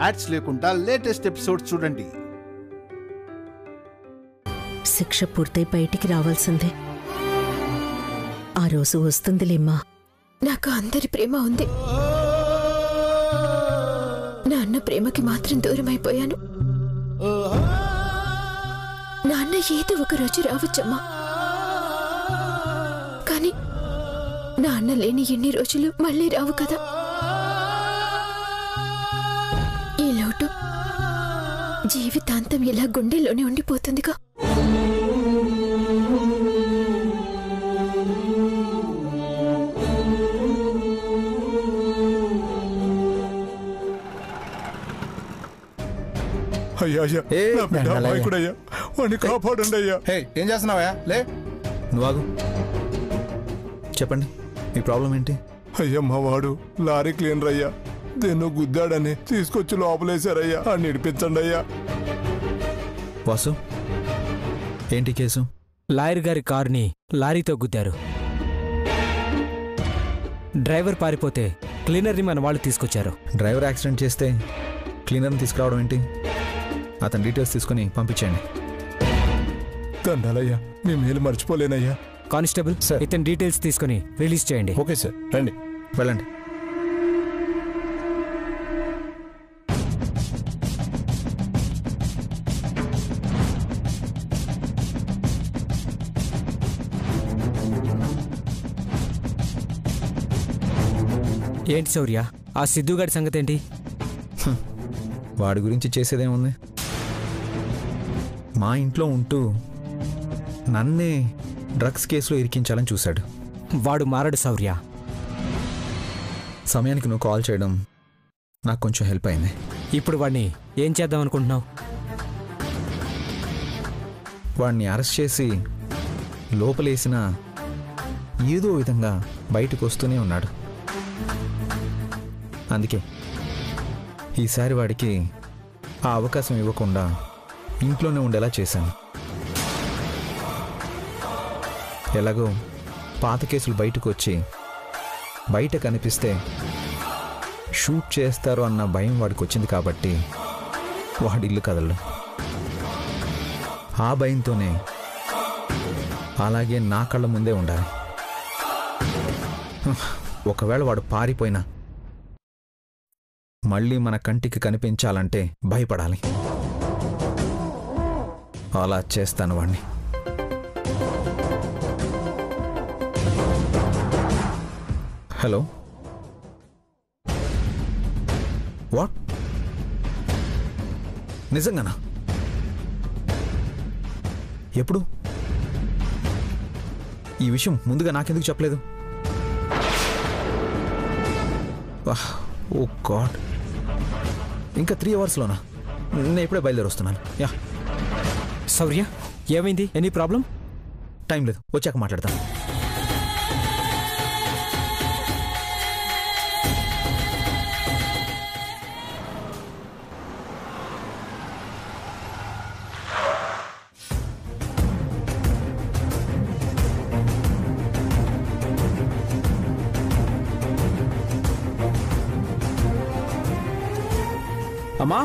Ads లేకుండా latest episode చూడండి. శిక్ష పూర్తయి బయటికి రావాల్సిందే. ఆ రోజు వస్తుందిలేమ్మా. నాకు అందరి ప్రేమ ఉంది. నాన్న ప్రేమకి మాత్రం దూరం అయిపోయాను. నాన్న ఏదో ఒక రోజు రావచ్చమ్మా, కానీ నాన్న లేని ఎన్ని రోజులు మళ్ళీ రావు కదా. ఈ లోటు జీవితాంతం ఇలా గుండెల్లోనే ఉండిపోతుందిగా. అయ్యా వాడిని కాపాడండి అయ్యా. ఏం చేస్తున్నావా? లే నువ్వు ఆగు. చెప్పండి మీ ప్రాబ్లం ఏంటి? అయ్యా మా వాడు లారీ క్లీనర్ అయ్యా, దేన్నో గుద్దాడని తీసుకొచ్చి లోపలేశారయ్యా. అని నడిపించండి అయ్యా. వాసు ఏంటి కేసు? లాయర్ గారి కారుని లారీతో గుద్దారు. డ్రైవర్ పారిపోతే క్లీనర్ని మన వాళ్ళు తీసుకొచ్చారు. డ్రైవర్ యాక్సిడెంట్ చేస్తే క్లీనర్ని తీసుకురావడం ఏంటి? అతని డీటెయిల్స్ తీసుకుని పంపించండి. దండాలయ్యా, మీ మేలు మర్చిపోలేనయ్యా. కానిస్టేబుల్ సార్, ఇతని డీటెయిల్స్ తీసుకుని రిలీజ్ చేయండి. ఓకే సార్, రండి వెళ్ళండి. ఏంటి శౌర్య, ఆ సిద్ధుగాడి సంగతి ఏంటి? వాడి గురించి చేసేదేముంది? మా ఇంట్లో ఉంటూ నన్నే డ్రగ్స్ కేసులో ఇరికించాలని చూశాడు. వాడు మారడు శౌర్య. సమయానికి నువ్వు కాల్ చేయడం నాకు కొంచెం హెల్ప్ అయింది. ఇప్పుడు వాడిని ఏం చేద్దాం అనుకుంటున్నావు? వాడిని అరెస్ట్ చేసి లోపలేసిన ఏదో విధంగా బయటకు వస్తూనే ఉన్నాడు. అందుకే ఈసారి వాడికి ఆ అవకాశం ఇవ్వకుండా ఇంట్లోనే ఉండేలా చేశాను. ఎలాగో పాత కేసులు బయటకు వచ్చి బయట కనిపిస్తే షూట్ చేస్తారు అన్న భయం వాడికి వచ్చింది కాబట్టి వాడి ఇల్లు కదలడు. ఆ భయంతోనే అలాగే నా కళ్ళ ముందే ఉండాలి. ఒకవేళ వాడు పారిపోయినా మళ్ళీ మన కంటికి కనిపించాలంటే భయపడాలి. అలా చేస్తాను వాణ్ణి. Hello, what? నిజంగానా? ఎప్పుడు? ఈ విషయం ముందుగా నాకెందుకు చెప్పలేదు? ఓ గాడ్, ఇంకా 3 అవర్స్లోనా? నేను ఇప్పుడే బయలుదేరి వస్తున్నాను. యా. శౌర్య ఏమైంది? Any problem? టైం లేదు, వచ్చాక మాట్లాడతాను. అమ్మా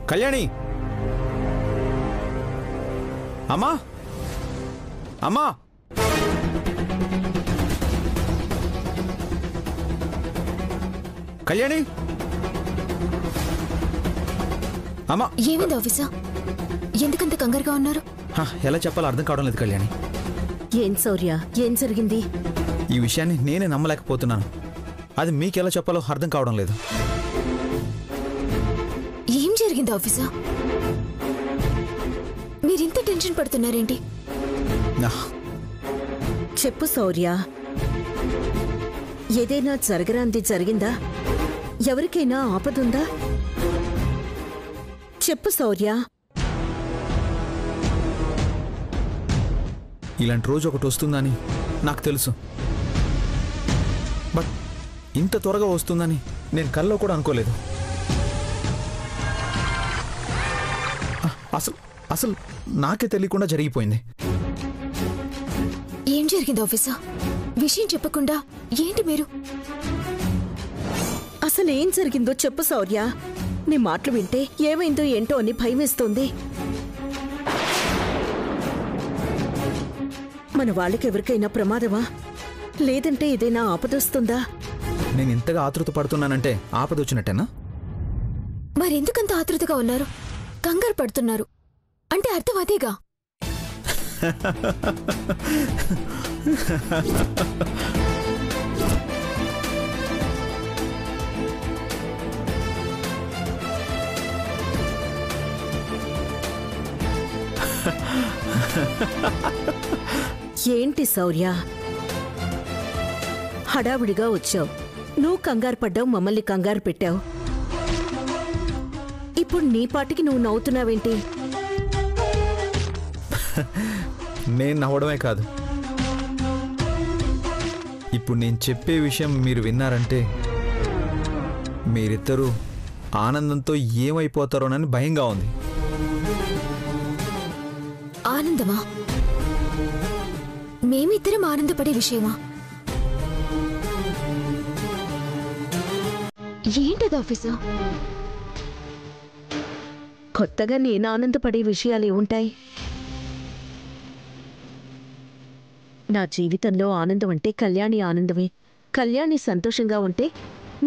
కళ్యాణి, అమ్మా అమ్మా, కళ్యాణి, అమ్మా. ఏమైంది ఆఫీసర్? ఎందుకంత కంగారుగా ఉన్నారు? ఎలా చెప్పాలో అర్థం కావడం లేదు కళ్యాణి. ఏం శౌర్య, ఏం జరిగింది? ఈ విషయాన్ని నేనే నమ్మలేకపోతున్నాను. అది మీకెలా చెప్పాలో అర్థం కావడం లేదు. ఏం జరిగింది ఆఫీసర్? మీరింత టెన్షన్ పడుతున్నారేంటి? చెప్పు శౌర్య, ఏదైనా జరగరాంది జరిగిందా? ఎవరికైనా ఆపదుందా? చెప్పు శౌర్య. ఇలాంటి రోజు ఒకటి వస్తుందని నాకు తెలుసు, బట్ ఇంత త్వరగా వస్తుందని నేను కల్లో కూడా అనుకోలేదు. అసలు నాకే తెలియకుండా జరిగిపోయింది. ఏం జరిగింది ఆఫీసర్? విషయం చెప్పకుండా ఏంటి మీరు? అసలు అసలు ఏం జరిగిందో చెప్పు శౌర్య. నీ మాటలు వింటే ఏమైందో ఏంటో అని భయమేస్తోంది. మన వాళ్ళకెవరికైనా ప్రమాదమా, లేదంటే ఏదైనా ఆపదొస్తుందా? నేను ఇంతగా ఆతృత పడుతున్నానంటే ఆపదొచ్చినట్టేనా? మరెందుకంత ఆతృతగా ఉన్నారు, కంగారు పడుతున్నారు అంటే అర్థం అదేగా? ఏంటి శౌర్య, హడావిడిగా వచ్చావు, నువ్వు కంగారు పడ్డావు, మమ్మల్ని కంగారు పెట్టావు. ఇప్పుడు నీ పాటికి నువ్వు నవ్వుతున్నావేంటి? నేను నవ్వడమే కాదు, ఇప్పుడు నేను చెప్పే విషయం మీరు విన్నారంటే మీరిద్దరూ ఆనందంతో ఏమైపోతారోనని భయంగా ఉంది. ఆనందమా? మేమిద్దరం ఆనందపడే విషయమా? ఏంటది ఆఫీసర్? కొత్తగా నేను ఆనందపడే విషయాలు ఏముంటాయి? నా జీవితంలో ఆనందం అంటే కళ్యాణి ఆనందమే. కళ్యాణి సంతోషంగా ఉంటే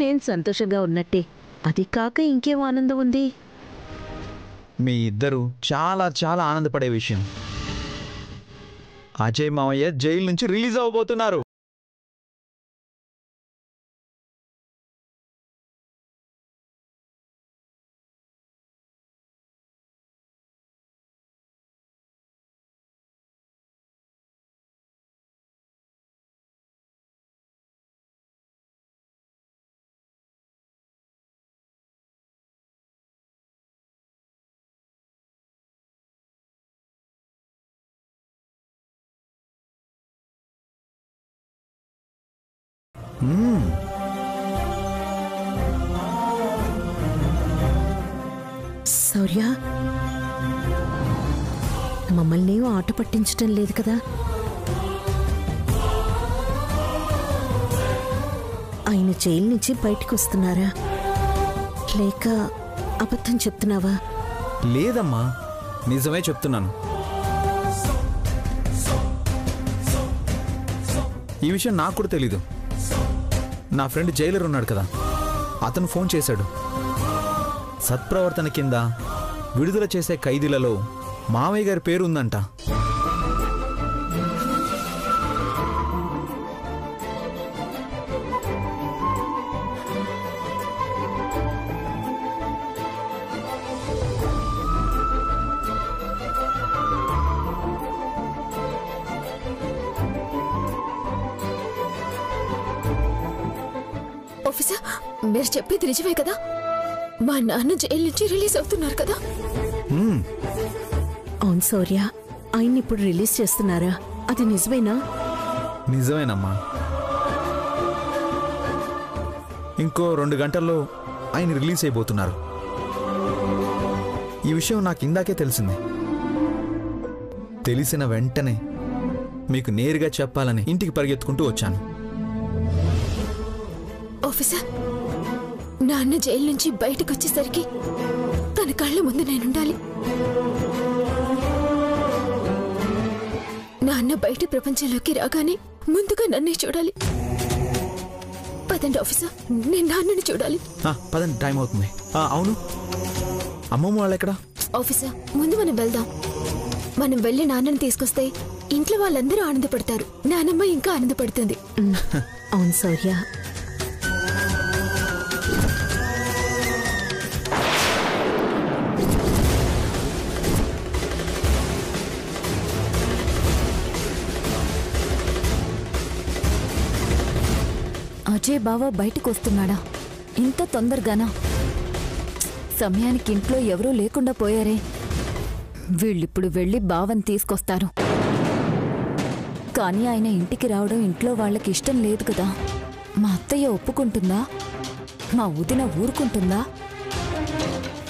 నేను సంతోషంగా ఉన్నట్టే. అది కాక ఇంకేం ఆనందం ఉంది? మీ ఇద్దరు చాలా చాలా ఆనందపడే విషయం, అజయ్ మావయ్య జైలు నుంచి రిలీజ్ అవ్వబోతున్నారు. శౌర్య, మమ్మల్ని ఆట పట్టించటం లేదు కదా? ఆయన జైలు నుంచి బయటకు వస్తున్నారా, లేక అబద్ధం చెప్తున్నావా? లేదమ్మా, నిజమే చెప్తున్నాను. ఈ విషయం నాకు కూడా తెలీదు. నా ఫ్రెండ్ జైలర్ ఉన్నాడు కదా, అతను ఫోన్ చేశాడు. సత్ప్రవర్తన కింద విడుదల చేసే ఖైదీలలో మావయ్య గారి పేరు ఉందంట. ఆఫీసర్, మీరు చెప్పేది నిజమే కదా? మా నాన్న జైలు నుంచి రిలీజ్ అవుతున్నారు కదా? అవును శౌర్య, ఆయన్ని ఇప్పుడు రిలీజ్ చేస్తున్నారా? అది నిజమేనా? నిజమేనమ్మా. ఇంకో 2 గంటల్లో ఆయన రిలీజ్ అయిపోతున్నారు. ఈ విషయం నాకు ఇందాకే తెలిసింది. తెలిసిన వెంటనే మీకు నేరుగా చెప్పాలని ఇంటికి పరిగెత్తుకుంటూ వచ్చాను. ఆఫీసర్, నాన్న జైలు నుంచి బయటకు వచ్చేసరికి తన కళ్ళ ముందు నేనుండాలి. నాన్న బయట ప్రపంచంలోకి రాగానే ముందుగా నన్నే చూడాలి. పదండి ఆఫీసర్, నేను నాన్నని చూడాలి. పదండి, టైం అవుతుంది. అవును, అమ్మమ్మ వాళ్ళు ఎక్కడ? ఆఫీసర్, ముందు మనం వెళ్దాం. మనం వెళ్ళి నాన్నని తీసుకొస్తే ఇంట్లో వాళ్ళందరూ ఆనందపడతారు, నానమ్మ ఇంకా ఆనందపడుతుంది. అవును శౌర్య. అజయ్ బావ బయటకు వస్తున్నాడా? ఇంత తొందరగానా? సమయానికి ఇంట్లో ఎవరూ లేకుండా పోయారే. వీళ్ళిప్పుడు వెళ్ళి బావని తీసుకొస్తారు. కానీ ఆయన ఇంటికి రావడం ఇంట్లో వాళ్ళకి ఇష్టం లేదు కదా. మా అత్తయ్య ఒప్పుకుంటుందా? మా వదిన ఊరుకుంటుందా?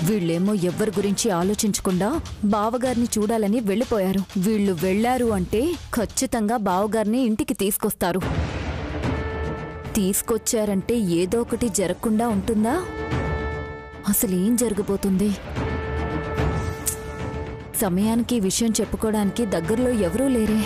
వీళ్ళేమో ఎవ్వరి గురించి ఆలోచించకుండా బావగారిని చూడాలని వెళ్ళిపోయారు. వీళ్ళు వెళ్లారు అంటే ఖచ్చితంగా బావగారిని ఇంటికి తీసుకొస్తారు. తీసుకొచ్చారంటే ఏదో ఒకటి జరగకుండా ఉంటుందా? అసలేం జరగబోతుంది? సమయానికి ఈ విషయం చెప్పుకోవడానికి దగ్గరలో ఎవరూ లేరే.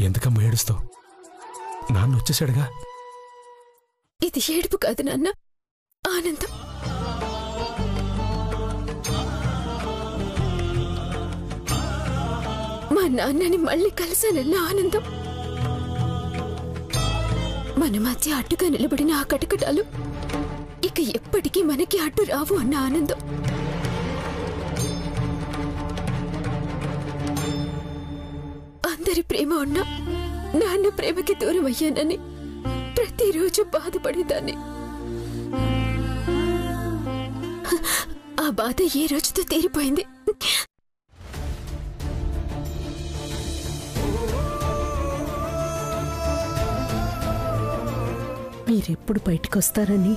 ఎందుకమ్మా ఏడుస్తావు? నాన్న వచ్చేసాడుగా. ఇది ఏడుపు కాదు నాన్న, ఆనందం. మా నాన్నని మళ్ళీ కలిశానన్న ఆనందం. మన మధ్య అడ్డుగా నిలబడిన ఆ కటకటాలు ఇక ఎప్పటికీ మనకి అడ్డు రావు అన్న ఆనందం. అందరి ప్రేమ ఉన్నా నాన్న ప్రేమకి దూరం అయ్యానని ప్రతిరోజు బాధపడేదాన్ని. ఆ బాధ ఏ రోజుతో తీరిపోయింది. మీరెప్పుడు బయటకొస్తారని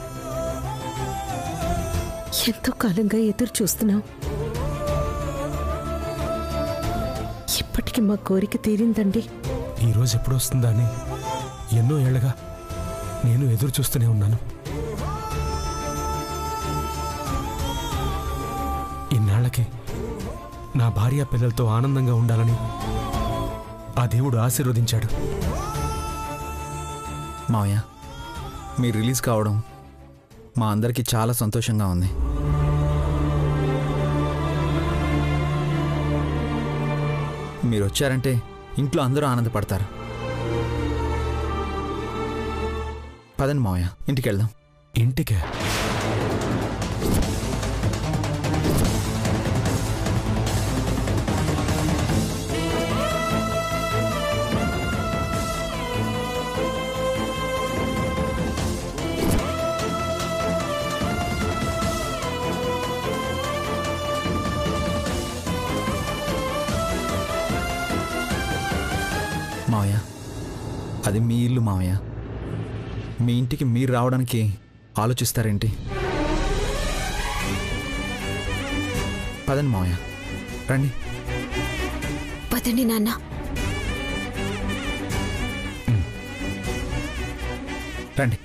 ఎంతో కాలంగా ఎదురు చూస్తున్నాం. ఇప్పటికి మా కోరిక తీరిందండి. ఈరోజు ఎప్పుడు వస్తుందా అని ఎన్నో ఏళ్లుగా నేను ఎదురు చూస్తూనే ఉన్నాను. ఇన్నాళ్లకి నా భార్య పిల్లలతో ఆనందంగా ఉండాలని ఆ దేవుడు ఆశీర్వదించాడు. మావయ్య, మీరు రిలీజ్ కావడం మా అందరికీ చాలా సంతోషంగా ఉంది. మీరు వచ్చారంటే ఇంట్లో అందరూ ఆనందపడతారు. పదండి మావయ్య, ఇంటికి వెళ్దాం. ఇంటికే? మావయ్య, అది మీ ఇల్లు మావయ్య. మీ ఇంటికి మీరు రావడానికి ఆలోచిస్తారేంటి? పదండి మావయ్య, రండి. పదండి నాన్న. రండి.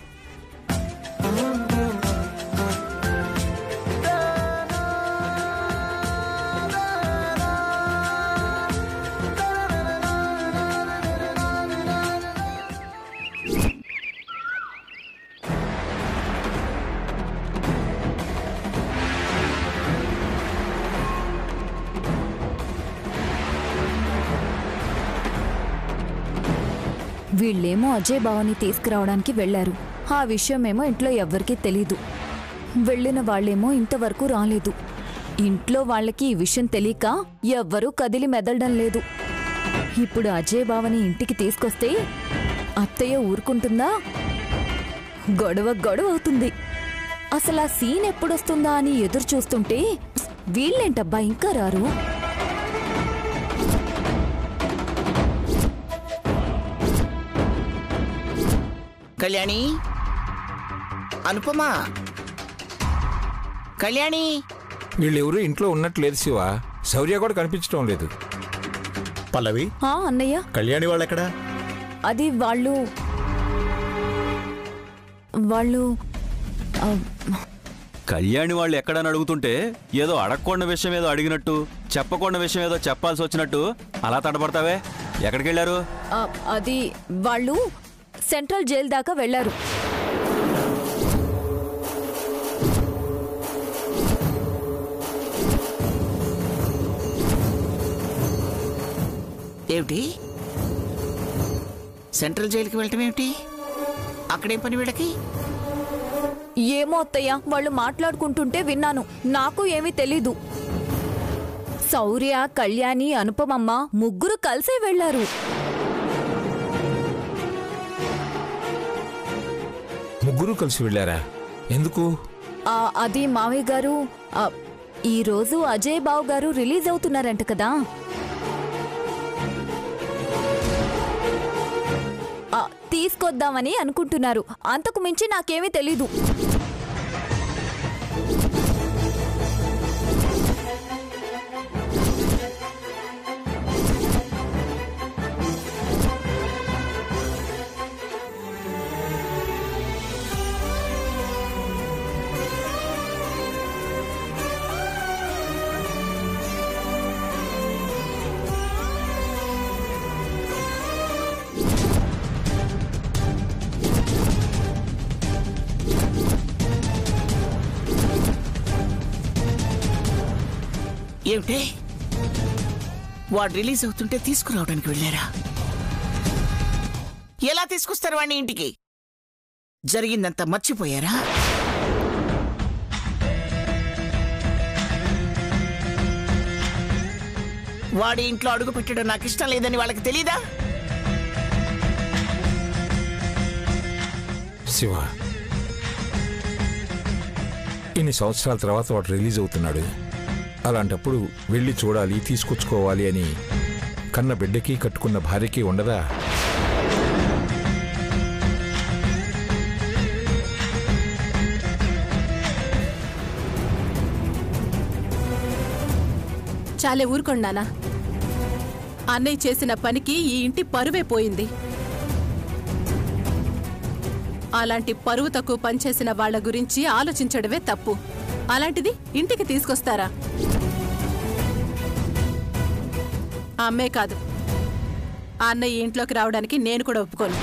వీళ్ళేమో అజయ్ బావని తీసుకురావడానికి వెళ్లారు. ఆ విషయమేమో ఇంట్లో ఎవ్వరికీ తెలీదు. వెళ్ళిన వాళ్ళేమో ఇంతవరకు రాలేదు. ఇంట్లో వాళ్ళకి ఈ విషయం తెలియక ఎవ్వరూ కదిలి మెదలడం లేదు. ఇప్పుడు అజయ్ బావని ఇంటికి తీసుకొస్తే అత్తయ్య ఊరుకుంటుందా? గొడవ గొడవ అవుతుంది. అసలు ఆ సీన్ ఎప్పుడొస్తుందా అని ఎదురు చూస్తుంటే వీళ్ళేంటబ్బా ఇంకా రారు? కళ్యాణి, అనుపమా, కళ్యాణి. వీళ్ళెవరూ ఇంట్లో ఉన్నట్లేదు శివ. శౌర్య కూడా కనిపించడం లేదు. పల్లవి, అన్నయ్య, కళ్యాణి వాళ్ళెక్కడా? అది వాళ్ళు వాళ్ళు కళ్యాణి వాళ్ళు ఎక్కడని అడుగుతుంటే ఏదో అడగకుండా విషయం ఏదో అడిగినట్టు, చెప్పకుండా విషయం ఏదో చెప్పాల్సి వచ్చినట్టు అలా తడబడతావే. ఎక్కడికి వెళ్ళారు? అది వాళ్ళు సెంట్రల్ జైలు దాకా వెళ్లారు. ఏమిటి? సెంట్రల్ జైలుకి వెళ్ళటం ఏమిటి? అక్కడేం పని వీళ్ళకి? ఏమో అత్తయ్య, వాళ్ళు మాట్లాడుకుంటుంటే విన్నాను. నాకు ఏమీ తెలీదు. శౌర్య, కళ్యాణి, అనుపమమ్మ ముగ్గురు కలిసే వెళ్లారు. ముగ్గురు కలిసి వెళ్ళారా? ఎందుకు? అది మావయ్య గారు, ఈరోజు అజయ్ బావు గారు రిలీజ్ అవుతున్నారంట కదా. తీసుకొద్దామని అనుకుంటున్నారు. అంతకు మించి నాకేమీ తెలీదు. ఏమిటే? వాడు రిలీజ్ అవుతుంటే తీసుకురావడానికి వెళ్ళారా? ఎలా తీసుకొస్తారు వాడిని ఇంటికి? జరిగిందంతా మర్చిపోయారా? వాడి ఇంట్లో అడుగు పెట్టడం నాకు ఇష్టం లేదని వాళ్ళకి తెలీదా? శివ, ఇన్ని సంవత్సరాల తర్వాత వాడు రిలీజ్ అవుతున్నాడు. అలాంటప్పుడు వెళ్ళి చూడాలి, తీసుకొచ్చుకోవాలి అని కన్న బిడ్డకి కట్టుకున్న భార్యకి ఉండదా? చాలే ఊరుకోండానా. అన్నయ్య చేసిన పనికి ఈ ఇంటి పరువే పోయింది. అలాంటి పరువు తక్కువ పనిచేసిన వాళ్ల గురించి ఆలోచించడమే తప్పు. అలాంటిది ఇంటికి తీసుకొస్తారా? అమ్మే కాదు, ఆ అన్నయ్య ఇంట్లోకి రావడానికి నేను కూడా ఒప్పుకోను.